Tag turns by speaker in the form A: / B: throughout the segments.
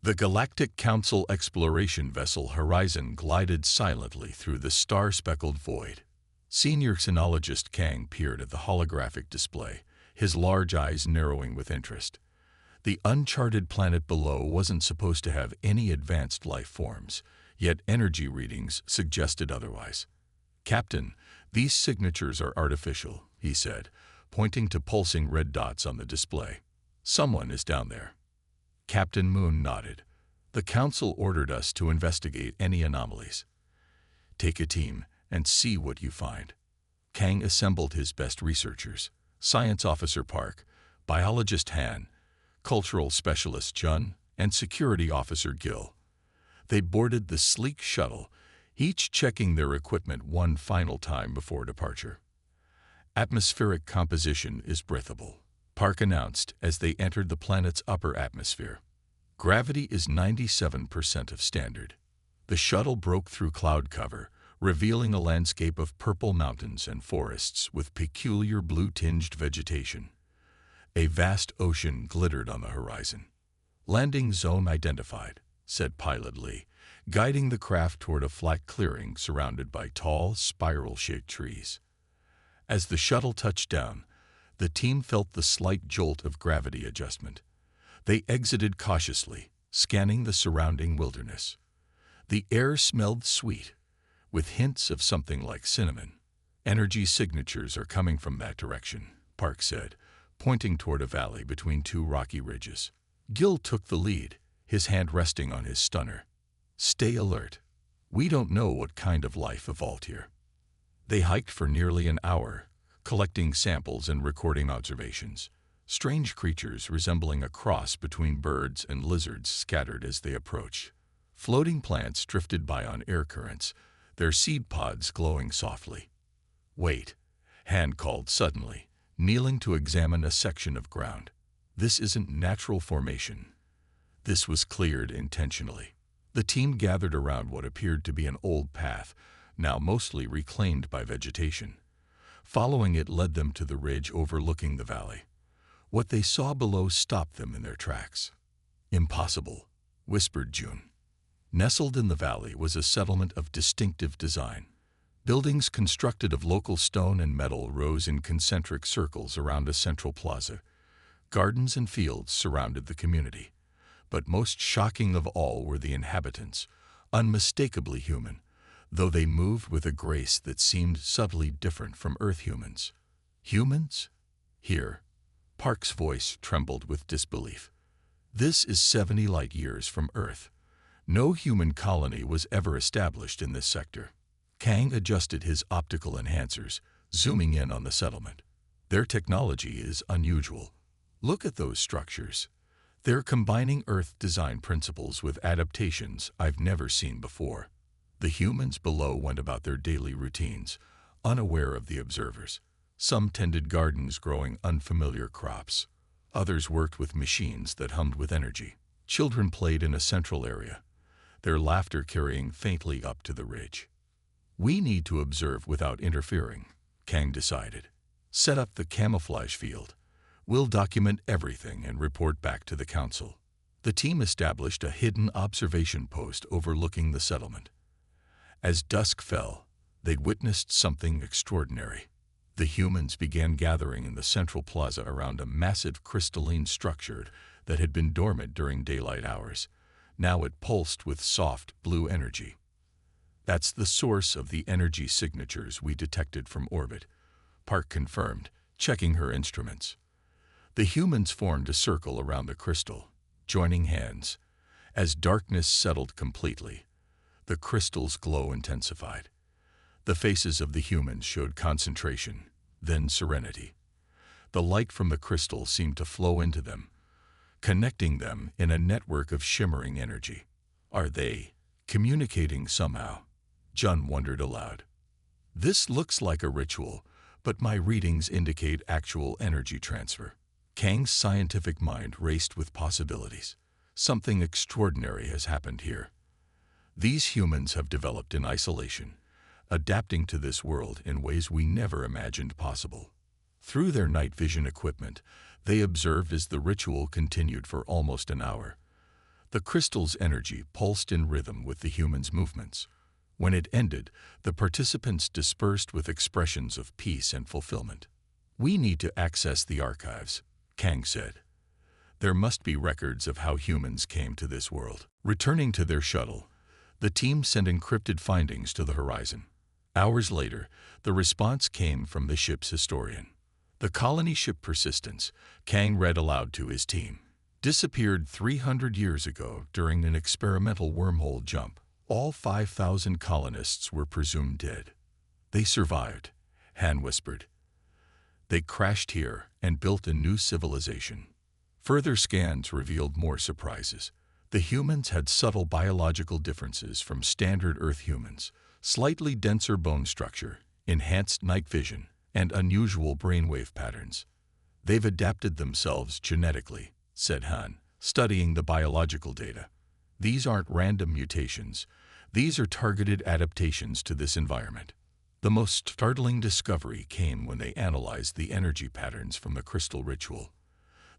A: The Galactic Council exploration vessel Horizon glided silently through the star-speckled void. Senior Xenologist Kang peered at the holographic display, his large eyes narrowing with interest. The uncharted planet below wasn't supposed to have any advanced life forms, yet energy readings suggested otherwise. "Captain, these signatures are artificial," he said, pointing to pulsing red dots on the display. "Someone is down there." Captain Moon nodded. "The Council ordered us to investigate any anomalies. Take a team and see what you find." Kang assembled his best researchers: Science Officer Park, Biologist Han, Cultural Specialist Jun, and Security Officer Gil. They boarded the sleek shuttle, each checking their equipment one final time before departure. "Atmospheric composition is breathable," Park announced as they entered the planet's upper atmosphere. "Gravity is 97% of standard." The shuttle broke through cloud cover, revealing a landscape of purple mountains and forests with peculiar blue-tinged vegetation. A vast ocean glittered on the horizon. "Landing zone identified," said Pilot Lee, guiding the craft toward a flat clearing surrounded by tall, spiral-shaped trees. As the shuttle touched down, the team felt the slight jolt of gravity adjustment. They exited cautiously, scanning the surrounding wilderness. The air smelled sweet, with hints of something like cinnamon. "Energy signatures are coming from that direction," Park said, pointing toward a valley between two rocky ridges. Gil took the lead, his hand resting on his stunner. "Stay alert. We don't know what kind of life evolved here." They hiked for nearly an hour, collecting samples and recording observations. Strange creatures resembling a cross between birds and lizards scattered as they approached. Floating plants drifted by on air currents, their seed pods glowing softly. "Wait," Han called suddenly, kneeling to examine a section of ground. "This isn't natural formation. This was cleared intentionally." The team gathered around what appeared to be an old path, now mostly reclaimed by vegetation. Following it led them to the ridge overlooking the valley. What they saw below stopped them in their tracks. "Impossible," whispered Jun. Nestled in the valley was a settlement of distinctive design. Buildings constructed of local stone and metal rose in concentric circles around a central plaza. Gardens and fields surrounded the community. But most shocking of all were the inhabitants, unmistakably human, though they moved with a grace that seemed subtly different from Earth humans. "Humans? Here?" Park's voice trembled with disbelief. "This is 70 light years from Earth. No human colony was ever established in this sector." Kang adjusted his optical enhancers, zooming in on the settlement. "Their technology is unusual. Look at those structures. They're combining Earth design principles with adaptations I've never seen before." The humans below went about their daily routines, unaware of the observers. Some tended gardens growing unfamiliar crops. Others worked with machines that hummed with energy. Children played in a central area, their laughter carrying faintly up to the ridge. "We need to observe without interfering," Kang decided. "Set up the camouflage field. We'll document everything and report back to the Council." The team established a hidden observation post overlooking the settlement. As dusk fell, they'd witnessed something extraordinary. The humans began gathering in the central plaza around a massive crystalline structure that had been dormant during daylight hours. Now it pulsed with soft, blue energy. "That's the source of the energy signatures we detected from orbit," Park confirmed, checking her instruments. The humans formed a circle around the crystal, joining hands. As darkness settled completely, the crystal's glow intensified. The faces of the humans showed concentration, then serenity. The light from the crystal seemed to flow into them, connecting them in a network of shimmering energy. "Are they communicating somehow?" Jun wondered aloud. "This looks like a ritual, but my readings indicate actual energy transfer." Kang's scientific mind raced with possibilities. Something extraordinary has happened here. These humans have developed in isolation, adapting to this world in ways we never imagined possible. Through their night vision equipment, they observed as the ritual continued for almost an hour. The crystal's energy pulsed in rhythm with the humans' movements. When it ended, the participants dispersed with expressions of peace and fulfillment. "We need to access the archives," Kang said. "There must be records of how humans came to this world." Returning to their shuttle, the team sent encrypted findings to the horizon. Hours later, the response came from the ship's historian. The colony ship Persistence, Kang read aloud to his team, disappeared 300 years ago during an experimental wormhole jump. All 5,000 colonists were presumed dead. "They survived," Han whispered. "They crashed here and built a new civilization." Further scans revealed more surprises. The humans had subtle biological differences from standard Earth humans: slightly denser bone structure, enhanced night vision, and unusual brainwave patterns. "They've adapted themselves genetically," said Han, studying the biological data. "These aren't random mutations. These are targeted adaptations to this environment." The most startling discovery came when they analyzed the energy patterns from the crystal ritual.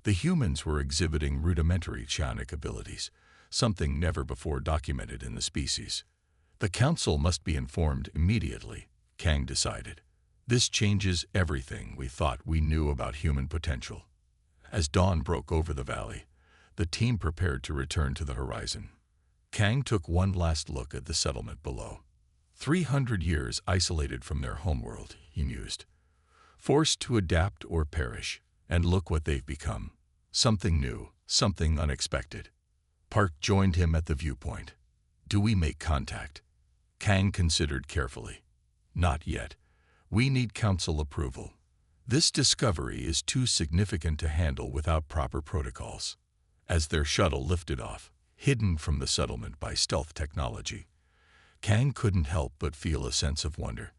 A: The humans were exhibiting rudimentary psionic abilities, something never before documented in the species. The Council must be informed immediately, Kang decided. This changes everything we thought we knew about human potential. As dawn broke over the valley, the team prepared to return to the horizon. Kang took one last look at the settlement below. 300 years isolated from their homeworld, he mused. Forced to adapt or perish, and look what they've become. Something new, something unexpected. Park joined him at the viewpoint. "Do we make contact?" Kang considered carefully. "Not yet. We need Council approval. This discovery is too significant to handle without proper protocols." As their shuttle lifted off, hidden from the settlement by stealth technology, Kang couldn't help but feel a sense of wonder.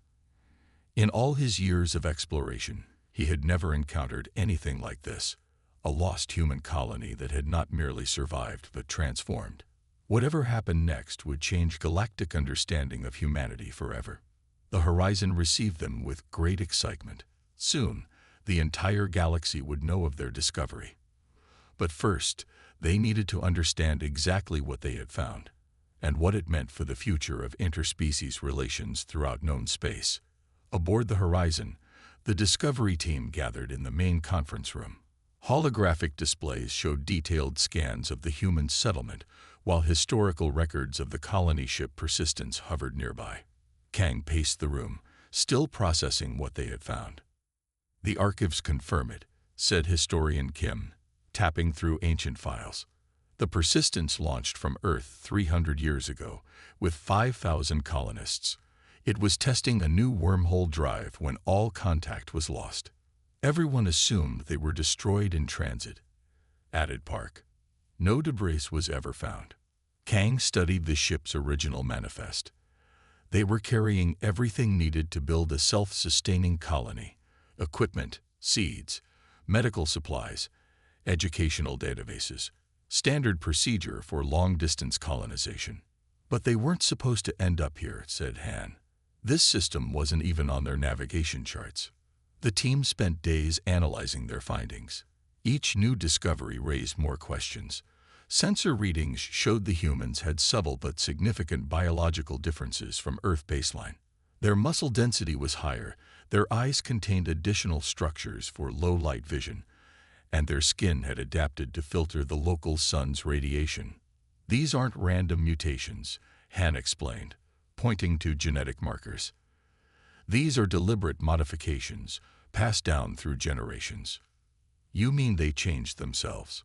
A: In all his years of exploration, he had never encountered anything like this, a lost human colony that had not merely survived but transformed. Whatever happened next would change galactic understanding of humanity forever. The horizon received them with great excitement. Soon, the entire galaxy would know of their discovery. But first, they needed to understand exactly what they had found, and what it meant for the future of interspecies relations throughout known space. Aboard the horizon, the Discovery team gathered in the main conference room. Holographic displays showed detailed scans of the human settlement, while historical records of the colony ship Persistence hovered nearby. Kang paced the room, still processing what they had found. "The archives confirm it," said historian Kim, tapping through ancient files. "The Persistence launched from Earth 300 years ago, with 5,000 colonists. It was testing a new wormhole drive when all contact was lost. Everyone assumed they were destroyed in transit," added Park. "No debris was ever found." Kang studied the ship's original manifest. They were carrying everything needed to build a self-sustaining colony: equipment, seeds, medical supplies, educational databases, standard procedure for long-distance colonization. "But they weren't supposed to end up here," said Han. "This system wasn't even on their navigation charts." The team spent days analyzing their findings. Each new discovery raised more questions. Sensor readings showed the humans had subtle but significant biological differences from Earth baseline. Their muscle density was higher, their eyes contained additional structures for low-light vision, and their skin had adapted to filter the local sun's radiation. "These aren't random mutations," Han explained, pointing to genetic markers. "These are deliberate modifications, passed down through generations." "You mean they changed themselves?"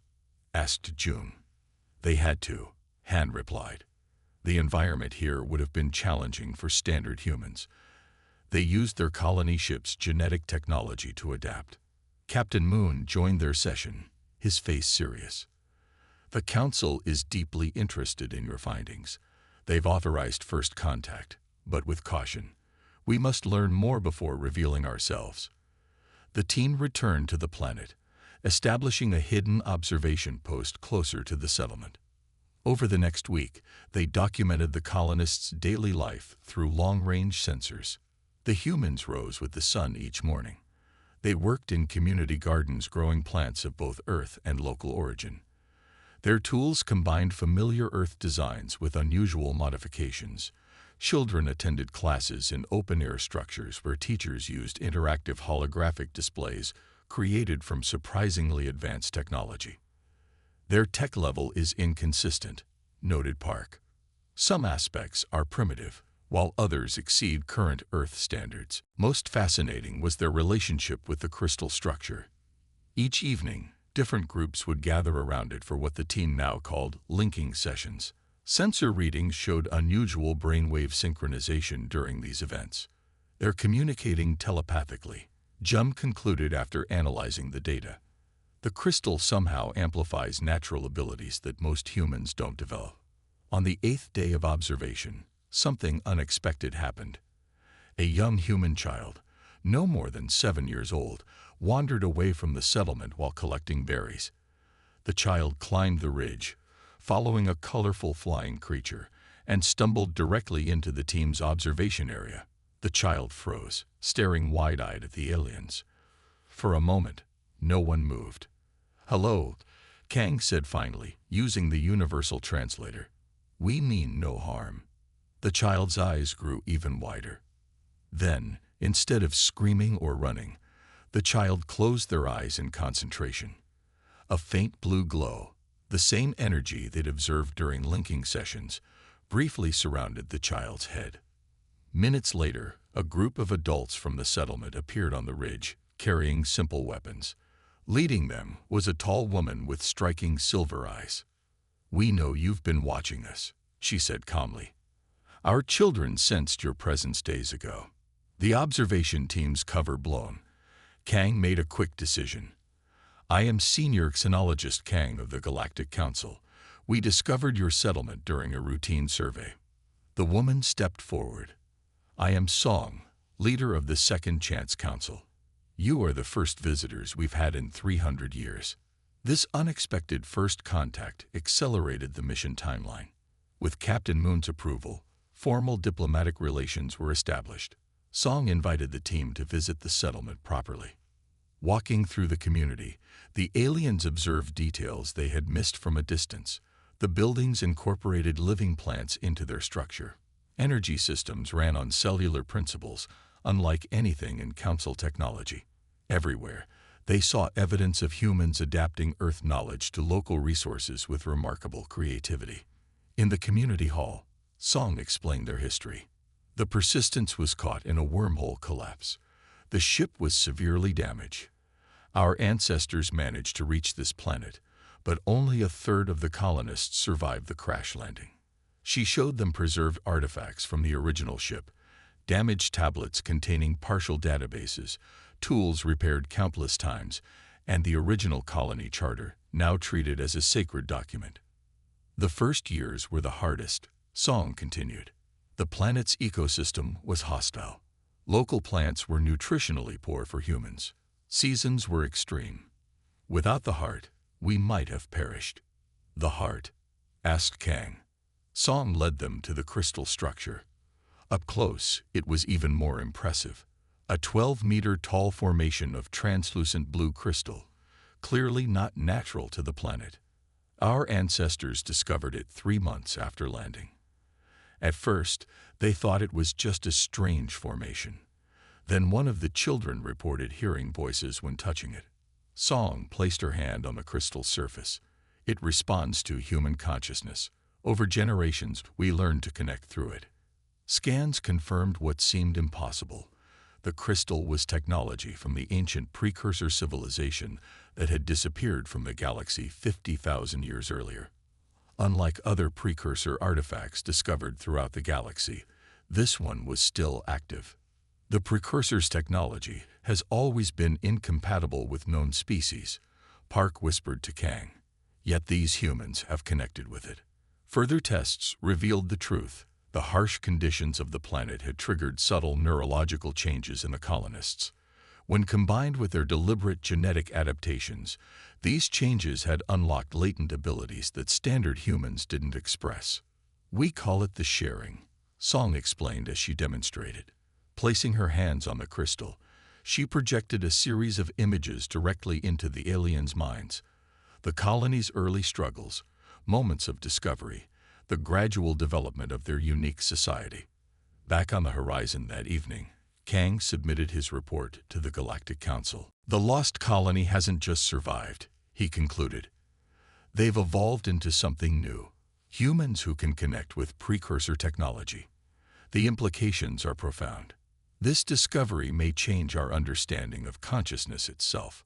A: asked June. "They had to," Han replied. "The environment here would have been challenging for standard humans. They used their colony ship's genetic technology to adapt." Captain Moon joined their session, his face serious. "The Council is deeply interested in your findings. They've authorized first contact, but with caution. We must learn more before revealing ourselves." The team returned to the planet, establishing a hidden observation post closer to the settlement. Over the next week, they documented the colonists' daily life through long-range sensors. The humans rose with the sun each morning. They worked in community gardens growing plants of both Earth and local origin. Their tools combined familiar Earth designs with unusual modifications. Children attended classes in open-air structures where teachers used interactive holographic displays created from surprisingly advanced technology. Their tech level is inconsistent, noted Park. Some aspects are primitive, while others exceed current Earth standards. Most fascinating was their relationship with the crystal structure. Each evening, different groups would gather around it for what the team now called linking sessions. Sensor readings showed unusual brainwave synchronization during these events. They're communicating telepathically, Jum concluded after analyzing the data. The crystal somehow amplifies natural abilities that most humans don't develop. On the 8th day of observation, something unexpected happened. A young human child, no more than 7 years old, wandered away from the settlement while collecting berries. The child climbed the ridge, following a colorful flying creature, and stumbled directly into the team's observation area. The child froze, staring wide-eyed at the aliens. For a moment, no one moved. "Hello," Kang said finally, using the universal translator. "We mean no harm." The child's eyes grew even wider. Then, instead of screaming or running, the child closed their eyes in concentration. A faint blue glow, the same energy they'd observed during linking sessions, briefly surrounded the child's head. Minutes later, a group of adults from the settlement appeared on the ridge, carrying simple weapons. Leading them was a tall woman with striking silver eyes. "We know you've been watching us," she said calmly. "Our children sensed your presence days ago." The observation team's cover blown, Kang made a quick decision. "I am Senior Xenologist Kang of the Galactic Council. We discovered your settlement during a routine survey." The woman stepped forward. "I am Song, leader of the Second Chance Council. You are the first visitors we've had in 300 years. This unexpected first contact accelerated the mission timeline. With Captain Moon's approval, formal diplomatic relations were established. Song invited the team to visit the settlement properly. Walking through the community, the aliens observed details they had missed from a distance. The buildings incorporated living plants into their structure. Energy systems ran on cellular principles, unlike anything in Council technology. Everywhere, they saw evidence of humans adapting Earth knowledge to local resources with remarkable creativity. In the community hall, Song explained their history. The Persistence was caught in a wormhole collapse. The ship was severely damaged. Our ancestors managed to reach this planet, but only a third of the colonists survived the crash landing. She showed them preserved artifacts from the original ship, damaged tablets containing partial databases, tools repaired countless times, and the original colony charter, now treated as a sacred document. "The first years were the hardest," Song continued. "The planet's ecosystem was hostile. Local plants were nutritionally poor for humans. Seasons were extreme. Without the heart, we might have perished." "The heart?" asked Kang. Song led them to the crystal structure. Up close, it was even more impressive. A 12-meter-tall formation of translucent blue crystal, clearly not natural to the planet. Our ancestors discovered it 3 months after landing. At first, they thought it was just a strange formation. Then one of the children reported hearing voices when touching it. Song placed her hand on the crystal surface. "It responds to human consciousness. Over generations, we learned to connect through it." Scans confirmed what seemed impossible. The crystal was technology from the ancient precursor civilization that had disappeared from the galaxy 50,000 years earlier. Unlike other precursor artifacts discovered throughout the galaxy, this one was still active. The precursor's technology has always been incompatible with known species, Park whispered to Kang. Yet these humans have connected with it. Further tests revealed the truth. The harsh conditions of the planet had triggered subtle neurological changes in the colonists. When combined with their deliberate genetic adaptations, these changes had unlocked latent abilities that standard humans didn't express. "We call it the sharing," Song explained as she demonstrated. Placing her hands on the crystal, she projected a series of images directly into the aliens' minds. The colony's early struggles, moments of discovery, the gradual development of their unique society. Back on the horizon that evening, Kang submitted his report to the Galactic Council. The lost colony hasn't just survived, he concluded. They've evolved into something new, humans who can connect with precursor technology. The implications are profound. This discovery may change our understanding of consciousness itself.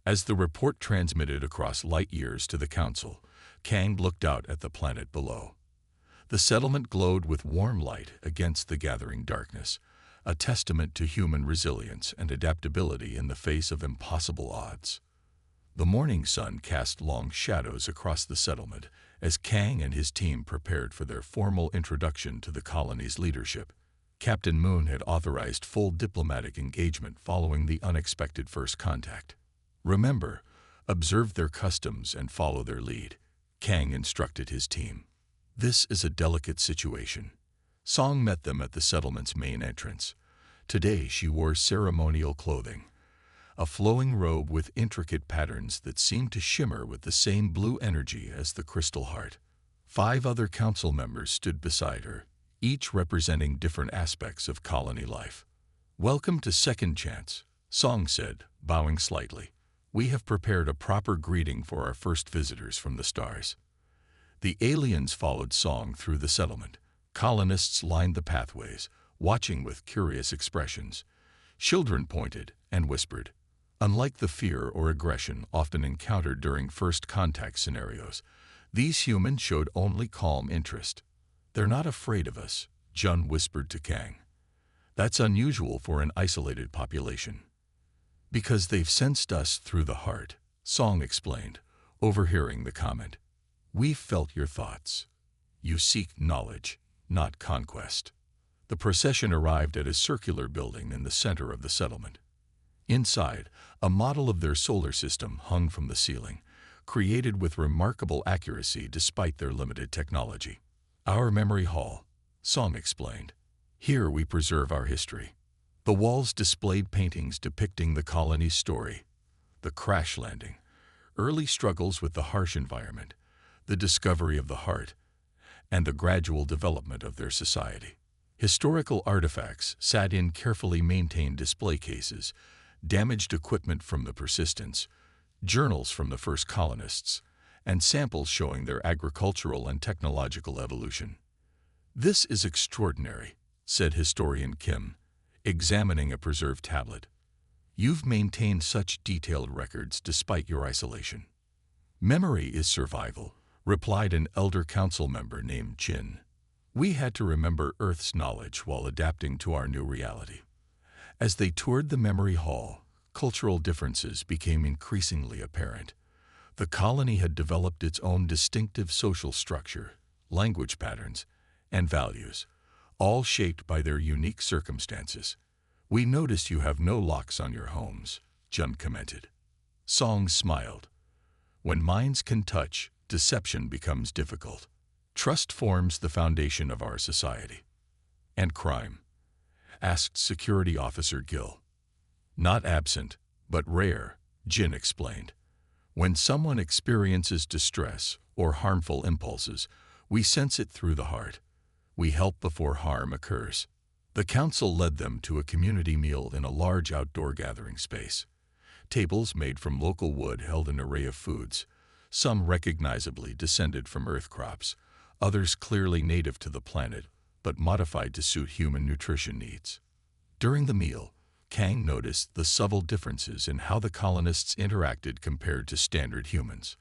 A: As the report transmitted across light years to the Council, Kang looked out at the planet below. The settlement glowed with warm light against the gathering darkness, a testament to human resilience and adaptability in the face of impossible odds. The morning sun cast long shadows across the settlement as Kang and his team prepared for their formal introduction to the colony's leadership. Captain Moon had authorized full diplomatic engagement following the unexpected first contact. Remember, observe their customs and follow their lead, Kang instructed his team. This is a delicate situation. Song met them at the settlement's main entrance. Today she wore ceremonial clothing, a flowing robe with intricate patterns that seemed to shimmer with the same blue energy as the crystal heart. 5 other council members stood beside her, each representing different aspects of colony life. "Welcome to Second Chance," Song said, bowing slightly. "We have prepared a proper greeting for our first visitors from the stars." The aliens followed Song through the settlement. Colonists lined the pathways, watching with curious expressions. Children pointed and whispered. Unlike the fear or aggression often encountered during first contact scenarios, these humans showed only calm interest. "They're not afraid of us," Jun whispered to Kang. "That's unusual for an isolated population." "Because they've sensed us through the heart," Song explained, overhearing the comment. "We've felt your thoughts. You seek knowledge, not conquest." The procession arrived at a circular building in the center of the settlement. Inside, a model of their solar system hung from the ceiling, created with remarkable accuracy despite their limited technology. "Our memory hall," Song explained. "Here we preserve our history." The walls displayed paintings depicting the colony's story, the crash landing, early struggles with the harsh environment, the discovery of the heart, and the gradual development of their society. Historical artifacts sat in carefully maintained display cases, damaged equipment from the Persistence, journals from the first colonists, and samples showing their agricultural and technological evolution. "This is extraordinary," said historian Kim, examining a preserved tablet. "You've maintained such detailed records despite your isolation." "Memory is survival," replied an elder council member named Jin. "We had to remember Earth's knowledge while adapting to our new reality." As they toured the memory hall, cultural differences became increasingly apparent. The colony had developed its own distinctive social structure, language patterns, and values, all shaped by their unique circumstances. "We noticed you have no locks on your homes," Jun commented. Song smiled. "When minds can touch, deception becomes difficult. Trust forms the foundation of our society." "And crime?" asked Security Officer Gill. "Not absent, but rare," Jin explained. "When someone experiences distress or harmful impulses, we sense it through the heart. We help before harm occurs." The council led them to a community meal in a large outdoor gathering space. Tables made from local wood held an array of foods, some recognizably descended from earth crops, others clearly native to the planet, but modified to suit human nutrition needs. During the meal, Kang noticed the subtle differences in how the colonists interacted compared to standard humans.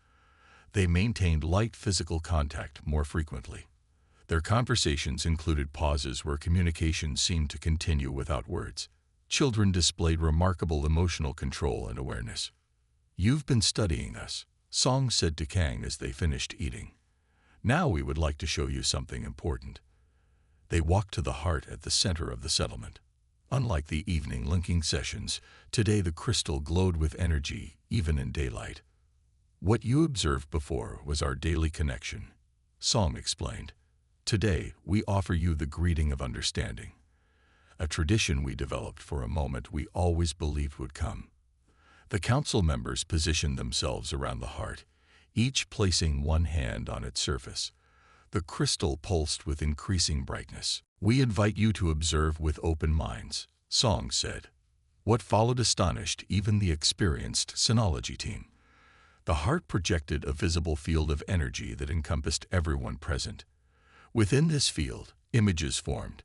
A: They maintained light physical contact more frequently. Their conversations included pauses where communication seemed to continue without words. Children displayed remarkable emotional control and awareness. "You've been studying us," Song said to Kang as they finished eating. "Now we would like to show you something important." They walked to the heart at the center of the settlement. Unlike the evening linking sessions, today the crystal glowed with energy, even in daylight. "What you observed before was our daily connection," Song explained. "Today, we offer you the greeting of understanding, a tradition we developed for a moment we always believed would come." The council members positioned themselves around the heart, each placing one hand on its surface. The crystal pulsed with increasing brightness. "We invite you to observe with open minds," Song said. What followed astonished even the experienced Synology team. The heart projected a visible field of energy that encompassed everyone present. Within this field, images formed,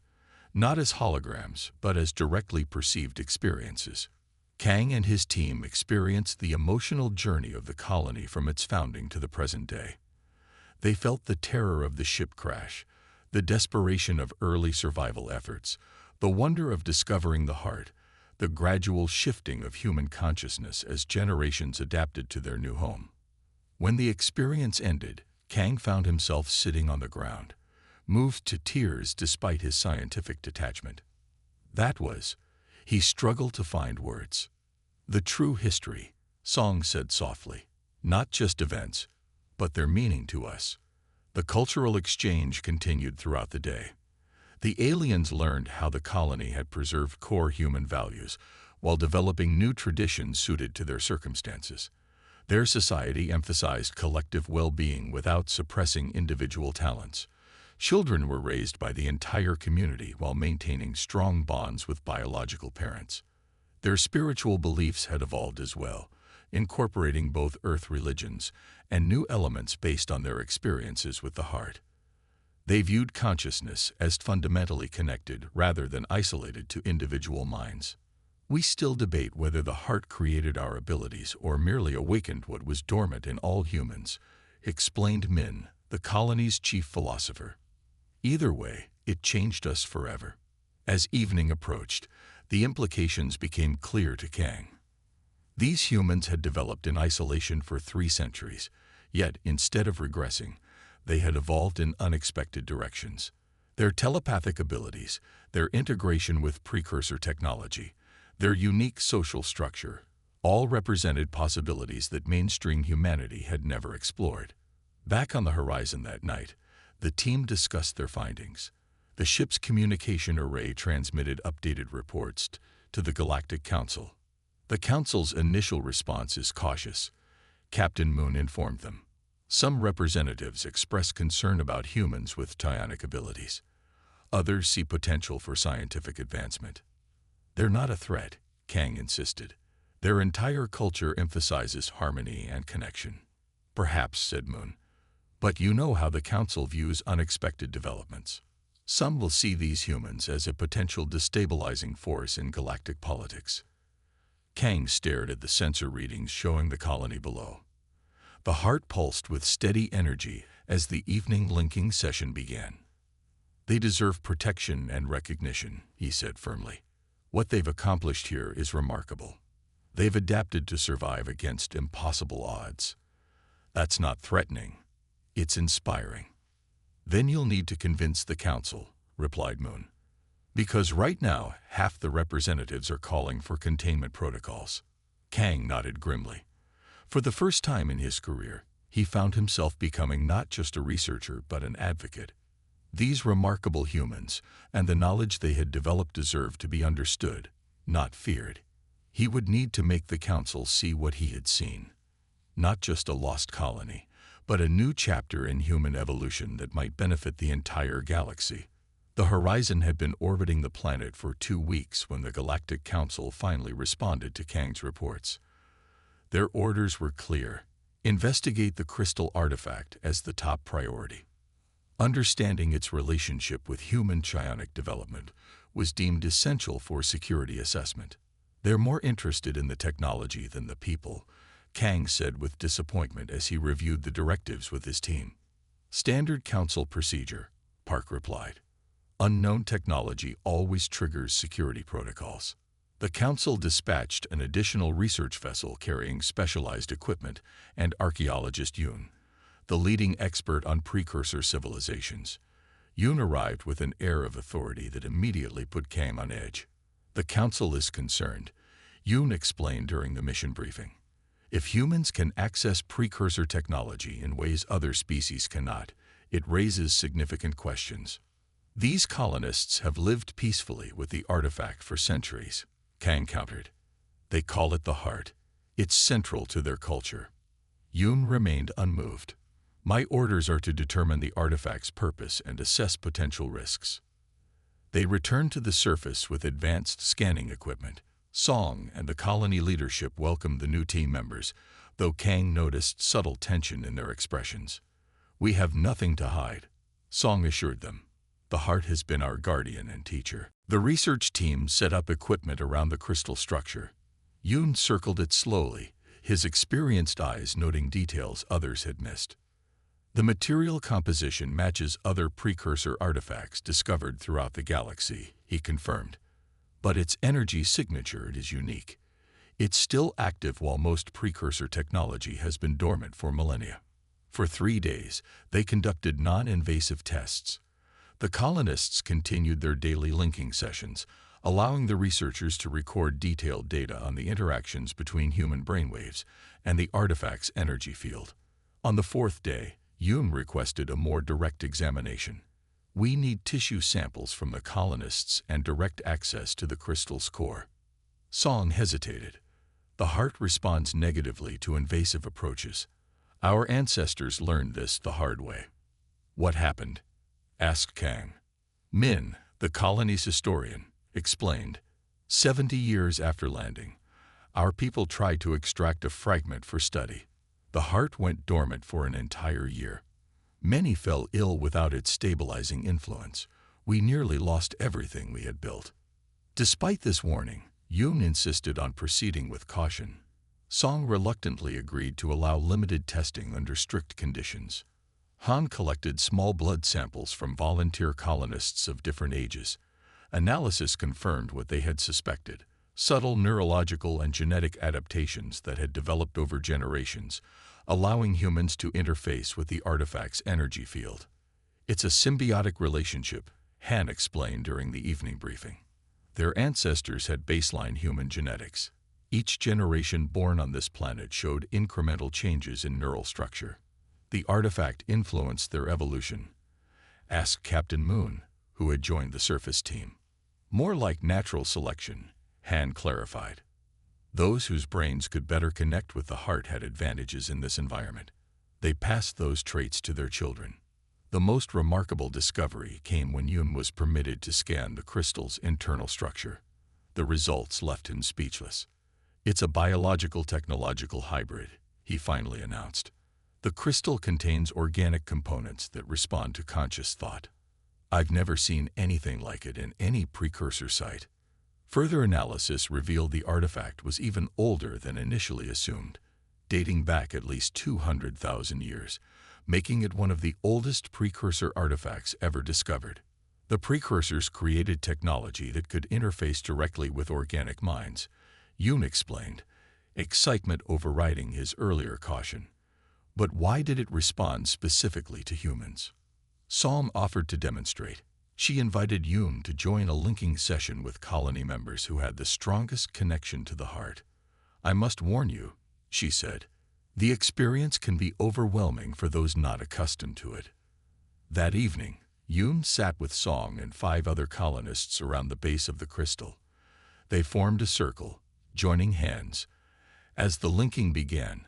A: not as holograms, but as directly perceived experiences. Kang and his team experienced the emotional journey of the colony from its founding to the present day. They felt the terror of the ship crash, the desperation of early survival efforts, the wonder of discovering the heart, the gradual shifting of human consciousness as generations adapted to their new home. When the experience ended, Kang found himself sitting on the ground, moved to tears despite his scientific detachment. He struggled to find words. "The true history," Song said softly, "not just events, but their meaning to us." The cultural exchange continued throughout the day. The aliens learned how the colony had preserved core human values while developing new traditions suited to their circumstances. Their society emphasized collective well-being without suppressing individual talents. Children were raised by the entire community while maintaining strong bonds with biological parents. Their spiritual beliefs had evolved as well, incorporating both Earth religions and new elements based on their experiences with the heart. They viewed consciousness as fundamentally connected rather than isolated to individual minds. "We still debate whether the heart created our abilities or merely awakened what was dormant in all humans," explained Min, the colony's chief philosopher. "Either way, it changed us forever." As evening approached, the implications became clear to Kang. These humans had developed in isolation for 3 centuries, yet instead of regressing, they had evolved in unexpected directions. Their telepathic abilities, their integration with precursor technology, their unique social structure, all represented possibilities that mainstream humanity had never explored. Back on the horizon that night, the team discussed their findings. The ship's communication array transmitted updated reports to the Galactic Council. "The Council's initial response is cautious," Captain Moon informed them. "Some representatives express concern about humans with psionic abilities. Others see potential for scientific advancement." "They're not a threat," Kang insisted. "Their entire culture emphasizes harmony and connection." "Perhaps," said Moon. "But you know how the Council views unexpected developments. Some will see these humans as a potential destabilizing force in galactic politics." Kang stared at the sensor readings showing the colony below. The heart pulsed with steady energy as the evening linking session began. "They deserve protection and recognition," he said firmly. "What they've accomplished here is remarkable. They've adapted to survive against impossible odds. That's not threatening, it's inspiring." "Then you'll need to convince the Council," replied Moon. "Because right now, half the representatives are calling for containment protocols." Kang nodded grimly. For the first time in his career, he found himself becoming not just a researcher but an advocate. These remarkable humans and the knowledge they had developed deserved to be understood, not feared. He would need to make the Council see what he had seen. Not just a lost colony, but a new chapter in human evolution that might benefit the entire galaxy. The Horizon had been orbiting the planet for 2 weeks when the Galactic Council finally responded to Kang's reports. Their orders were clear: investigate the crystal artifact as the top priority. Understanding its relationship with human psionic development was deemed essential for security assessment. "They're more interested in the technology than the people," Kang said with disappointment as he reviewed the directives with his team. "Standard Council procedure," Park replied. "Unknown technology always triggers security protocols." The Council dispatched an additional research vessel carrying specialized equipment and archaeologist Yoon, the leading expert on precursor civilizations. Yoon arrived with an air of authority that immediately put Kang on edge. "The Council is concerned," Yoon explained during the mission briefing. "If humans can access precursor technology in ways other species cannot, it raises significant questions." "These colonists have lived peacefully with the artifact for centuries," Kang countered. "They call it the heart. It's central to their culture." Yoon remained unmoved. My orders are to determine the artifact's purpose and assess potential risks. They returned to the surface with advanced scanning equipment. Song and the colony leadership welcomed the new team members, though Kang noticed subtle tension in their expressions. We have nothing to hide, Song assured them. The heart has been our guardian and teacher. The research team set up equipment around the crystal structure. Yoon circled it slowly, his experienced eyes noting details others had missed. The material composition matches other precursor artifacts discovered throughout the galaxy, he confirmed. But its energy signature is unique. It's still active while most precursor technology has been dormant for millennia. For 3 days, they conducted non-invasive tests. The colonists continued their daily linking sessions, allowing the researchers to record detailed data on the interactions between human brainwaves and the artifact's energy field. On the 4th day, Yoon requested a more direct examination. We need tissue samples from the colonists and direct access to the crystal's core. Song hesitated. The heart responds negatively to invasive approaches. Our ancestors learned this the hard way. What happened? Asked Kang. Min, the colony's historian, explained. 70 years after landing, our people tried to extract a fragment for study. The heart went dormant for an entire year. Many fell ill without its stabilizing influence. We nearly lost everything we had built. Despite this warning, Yoon insisted on proceeding with caution. Song reluctantly agreed to allow limited testing under strict conditions. Han collected small blood samples from volunteer colonists of different ages. Analysis confirmed what they had suspected: subtle neurological and genetic adaptations that had developed over generations, allowing humans to interface with the artifact's energy field. It's a symbiotic relationship, Han explained during the evening briefing. Their ancestors had baseline human genetics. Each generation born on this planet showed incremental changes in neural structure. The artifact influenced their evolution. Asked Captain Moon, who had joined the surface team. More like natural selection, Han clarified. Those whose brains could better connect with the heart had advantages in this environment. They passed those traits to their children. The most remarkable discovery came when Yoon was permitted to scan the crystal's internal structure. The results left him speechless. It's a biological-technological hybrid, he finally announced. The crystal contains organic components that respond to conscious thought. I've never seen anything like it in any precursor site. Further analysis revealed the artifact was even older than initially assumed, dating back at least 200,000 years, making it one of the oldest precursor artifacts ever discovered. The precursors created technology that could interface directly with organic minds, Yoon explained, excitement overriding his earlier caution. But why did it respond specifically to humans? Psalm offered to demonstrate. She invited Yoon to join a linking session with colony members who had the strongest connection to the heart. I must warn you, she said, the experience can be overwhelming for those not accustomed to it. That evening, Yoon sat with Song and 5 other colonists around the base of the crystal. They formed a circle, joining hands. As the linking began,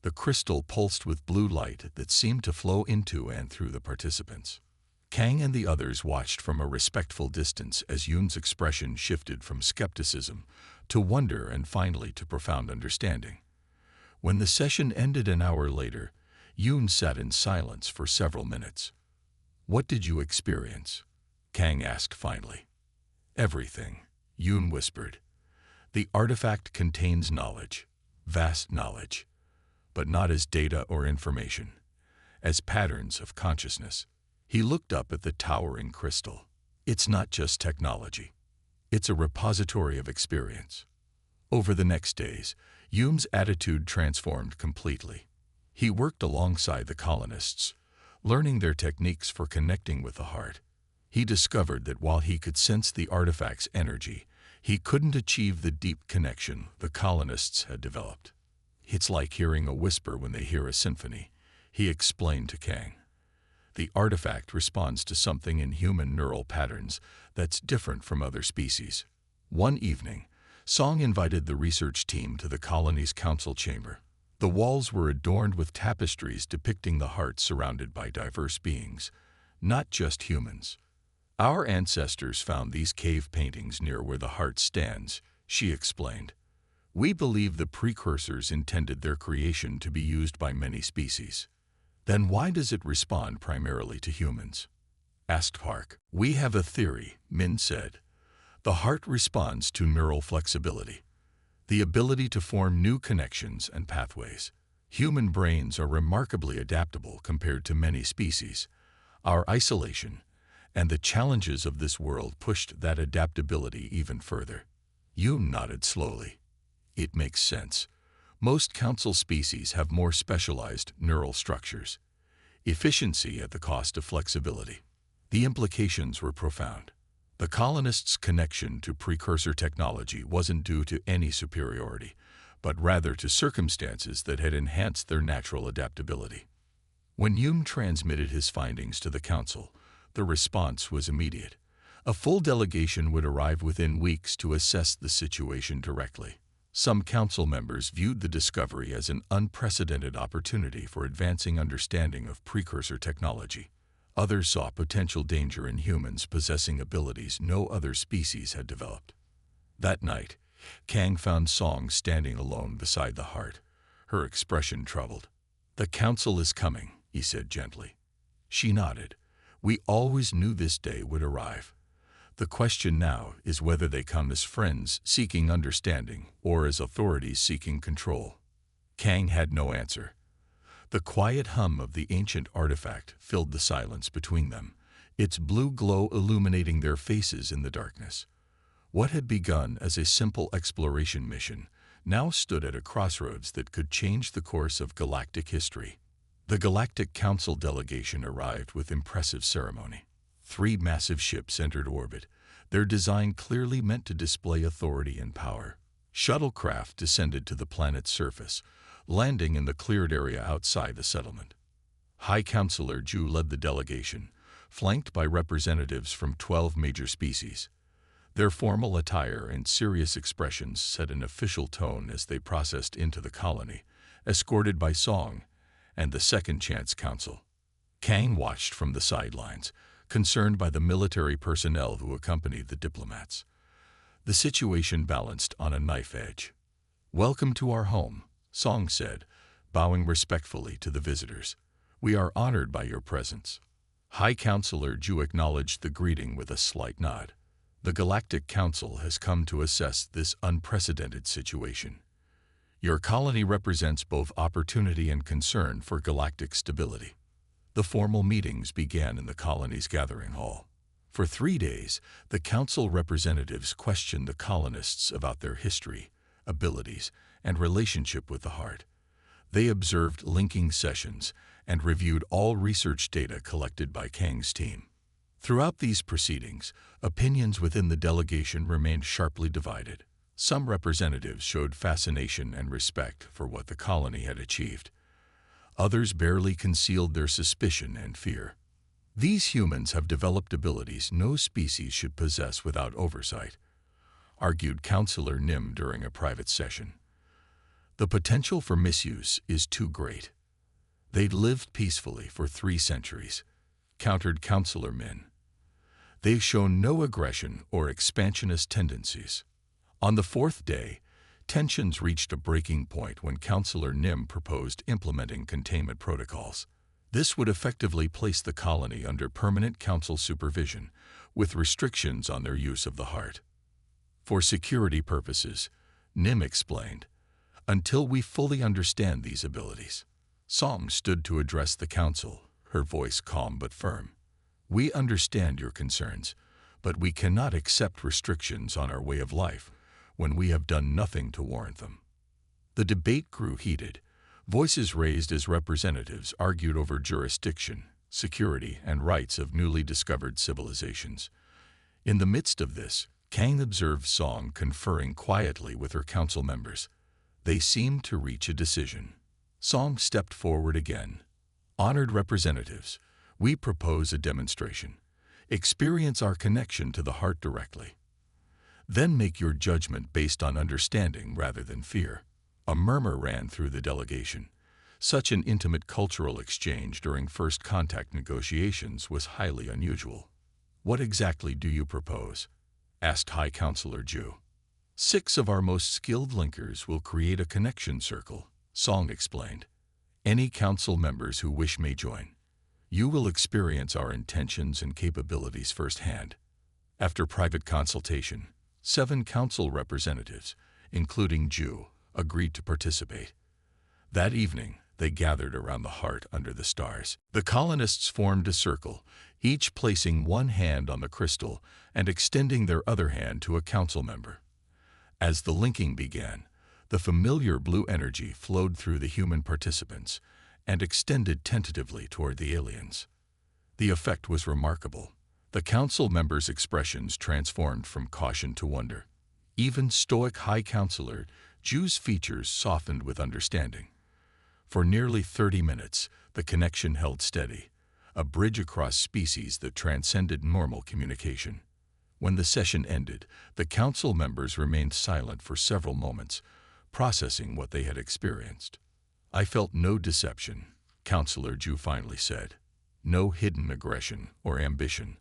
A: the crystal pulsed with blue light that seemed to flow into and through the participants. Kang and the others watched from a respectful distance as Yoon's expression shifted from skepticism to wonder and finally to profound understanding. When the session ended an hour later, Yoon sat in silence for several minutes. What did you experience? Kang asked finally. Everything, Yoon whispered. The artifact contains knowledge, vast knowledge, but not as data or information, as patterns of consciousness. He looked up at the towering crystal. It's not just technology. It's a repository of experience. Over the next days, Yoon's attitude transformed completely. He worked alongside the colonists, learning their techniques for connecting with the heart. He discovered that while he could sense the artifact's energy, he couldn't achieve the deep connection the colonists had developed. It's like hearing a whisper when they hear a symphony, he explained to Kang. The artifact responds to something in human neural patterns that's different from other species. One evening, Song invited the research team to the colony's council chamber. The walls were adorned with tapestries depicting the heart surrounded by diverse beings, not just humans. Our ancestors found these cave paintings near where the heart stands, she explained. We believe the precursors intended their creation to be used by many species. Then why does it respond primarily to humans? Asked Park. We have a theory, Min said. The heart responds to neural flexibility, the ability to form new connections and pathways. Human brains are remarkably adaptable compared to many species. Our isolation and the challenges of this world pushed that adaptability even further. Yoon nodded slowly. It makes sense. Most council species have more specialized neural structures. Efficiency at the cost of flexibility. The implications were profound. The colonists' connection to precursor technology wasn't due to any superiority, but rather to circumstances that had enhanced their natural adaptability. When Yoon transmitted his findings to the council, the response was immediate. A full delegation would arrive within weeks to assess the situation directly. Some council members viewed the discovery as an unprecedented opportunity for advancing understanding of precursor technology. Others saw potential danger in humans possessing abilities no other species had developed. That night, Kang found Song standing alone beside the heart, her expression troubled. The council is coming, he said gently. She nodded. We always knew this day would arrive. The question now is whether they come as friends seeking understanding or as authorities seeking control. Kang had no answer. The quiet hum of the ancient artifact filled the silence between them, its blue glow illuminating their faces in the darkness. What had begun as a simple exploration mission now stood at a crossroads that could change the course of galactic history. The Galactic Council delegation arrived with impressive ceremony. 3 massive ships entered orbit, their design clearly meant to display authority and power. Shuttlecraft descended to the planet's surface, landing in the cleared area outside the settlement. High Counselor Ju led the delegation, flanked by representatives from 12 major species. Their formal attire and serious expressions set an official tone as they processed into the colony, escorted by Song and the Second Chance Council. Kang watched from the sidelines, concerned by the military personnel who accompanied the diplomats. The situation balanced on a knife edge. Welcome to our home, Song said, bowing respectfully to the visitors. We are honored by your presence. High Counselor Ju acknowledged the greeting with a slight nod. The Galactic Council has come to assess this unprecedented situation. Your colony represents both opportunity and concern for galactic stability. The formal meetings began in the colony's gathering hall. For 3 days, the council representatives questioned the colonists about their history, abilities, and relationship with the heart. They observed linking sessions and reviewed all research data collected by Kang's team. Throughout these proceedings, opinions within the delegation remained sharply divided. Some representatives showed fascination and respect for what the colony had achieved. Others barely concealed their suspicion and fear. These humans have developed abilities no species should possess without oversight, argued Counselor Nim during a private session. The potential for misuse is too great. They'd lived peacefully for 3 centuries, countered Counselor Min. They've shown no aggression or expansionist tendencies. On the 4th day, tensions reached a breaking point when Counselor Nim proposed implementing containment protocols. This would effectively place the colony under permanent council supervision, with restrictions on their use of the heart. For security purposes, Nim explained, until we fully understand these abilities. Song stood to address the council, her voice calm but firm. We understand your concerns, but we cannot accept restrictions on our way of life when we have done nothing to warrant them. The debate grew heated. Voices raised as representatives argued over jurisdiction, security, and rights of newly discovered civilizations. In the midst of this, Kang observed Song conferring quietly with her council members. They seemed to reach a decision. Song stepped forward again. Honored representatives, we propose a demonstration. Experience our connection to the heart directly. Then make your judgment based on understanding rather than fear. A murmur ran through the delegation. Such an intimate cultural exchange during first contact negotiations was highly unusual. "What exactly do you propose?" asked High Counselor Ju. "6 of our most skilled linkers will create a connection circle," Song explained. "Any council members who wish may join. You will experience our intentions and capabilities firsthand." After private consultation, 7 council representatives, including Ju, agreed to participate. That evening, they gathered around the heart under the stars. The colonists formed a circle, each placing one hand on the crystal and extending their other hand to a council member. As the linking began, the familiar blue energy flowed through the human participants and extended tentatively toward the aliens. The effect was remarkable. The council members' expressions transformed from caution to wonder. Even stoic High Counselor Ju's features softened with understanding. For nearly 30 minutes, the connection held steady, a bridge across species that transcended normal communication. When the session ended, the council members remained silent for several moments, processing what they had experienced. "I felt no deception," Counselor Ju finally said. "No hidden aggression or ambition,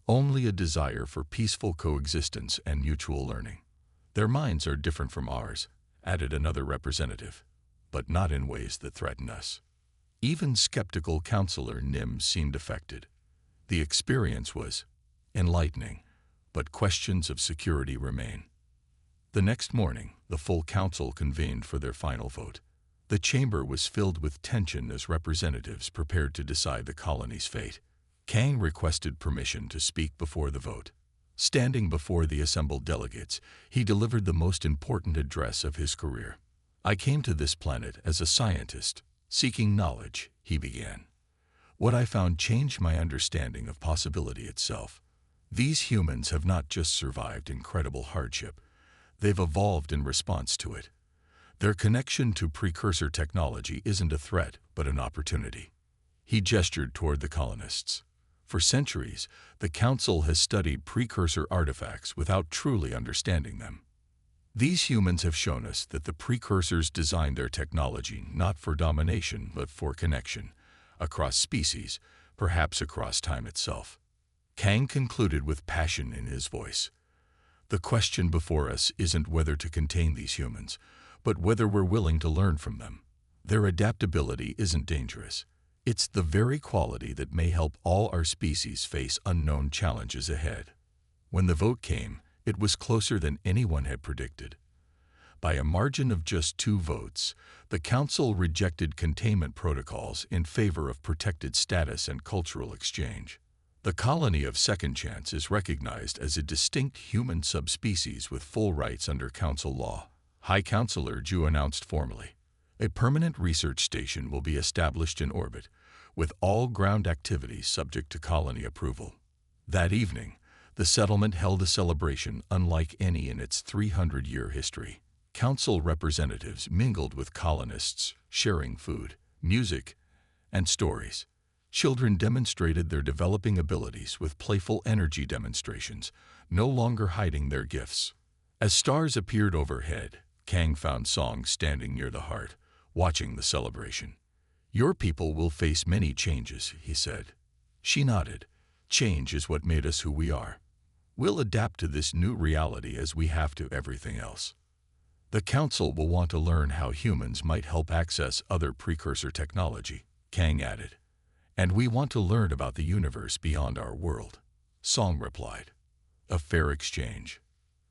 A: only a desire for peaceful coexistence and mutual learning." "Their minds are different from ours," added another representative, "but not in ways that threaten us." Even skeptical Counselor Nim seemed affected. The experience was enlightening, but questions of security remain. The next morning, the full council convened for their final vote. The chamber was filled with tension as representatives prepared to decide the colony's fate. Kang requested permission to speak before the vote. Standing before the assembled delegates, he delivered the most important address of his career. "I came to this planet as a scientist, seeking knowledge," he began. "What I found changed my understanding of possibility itself. These humans have not just survived incredible hardship, they've evolved in response to it. Their connection to precursor technology isn't a threat, but an opportunity." He gestured toward the colonists. For centuries, the Council has studied precursor artifacts without truly understanding them. These humans have shown us that the precursors designed their technology not for domination but for connection, across species, perhaps across time itself. Kang concluded with passion in his voice. "The question before us isn't whether to contain these humans, but whether we're willing to learn from them. Their adaptability isn't dangerous. It's the very quality that may help all our species face unknown challenges ahead." When the vote came, it was closer than anyone had predicted. By a margin of just 2 votes, the Council rejected containment protocols in favor of protected status and cultural exchange. The colony of Second Chance is recognized as a distinct human subspecies with full rights under Council law. High Counselor Ju announced formally. A permanent research station will be established in orbit, with all ground activities subject to colony approval. That evening, the settlement held a celebration unlike any in its 300-year history. Council representatives mingled with colonists, sharing food, music, and stories. Children demonstrated their developing abilities with playful energy demonstrations, no longer hiding their gifts. As stars appeared overhead, Kang found Song standing near the heart, watching the celebration. "Your people will face many changes," he said. She nodded. "Change is what made us who we are. We'll adapt to this new reality as we have to everything else." "The Council will want to learn how humans might help access other precursor technology," Kang added. "And we want to learn about the universe beyond our world," Song replied. A fair exchange.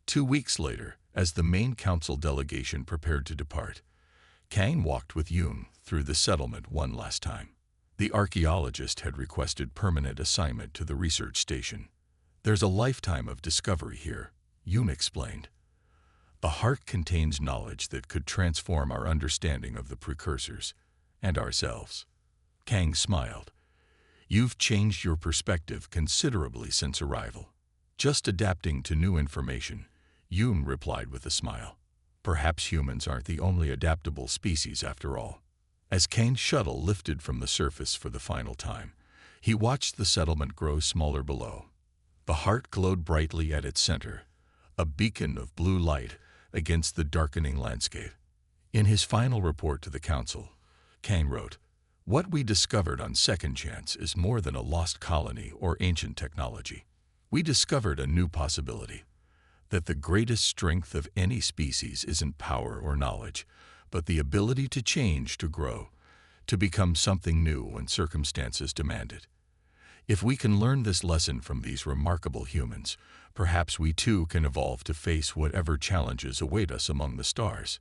A: 2 weeks later, as the main Council delegation prepared to depart, Kang walked with Yoon through the settlement one last time. The archaeologist had requested permanent assignment to the research station. "There's a lifetime of discovery here," Yoon explained. "The heart contains knowledge that could transform our understanding of the precursors and ourselves." Kang smiled. "You've changed your perspective considerably since arrival." "Just adapting to new information," Yoon replied with a smile. "Perhaps humans aren't the only adaptable species after all." As Kang's shuttle lifted from the surface for the final time, he watched the settlement grow smaller below. The heart glowed brightly at its center, a beacon of blue light against the darkening landscape. In his final report to the Council, Kang wrote, "What we discovered on Second Chance is more than a lost colony or ancient technology. We discovered a new possibility, that the greatest strength of any species isn't power or knowledge, but the ability to change, to grow, to become something new when circumstances demand it. If we can learn this lesson from these remarkable humans, perhaps we too can evolve to face whatever challenges await us among the stars."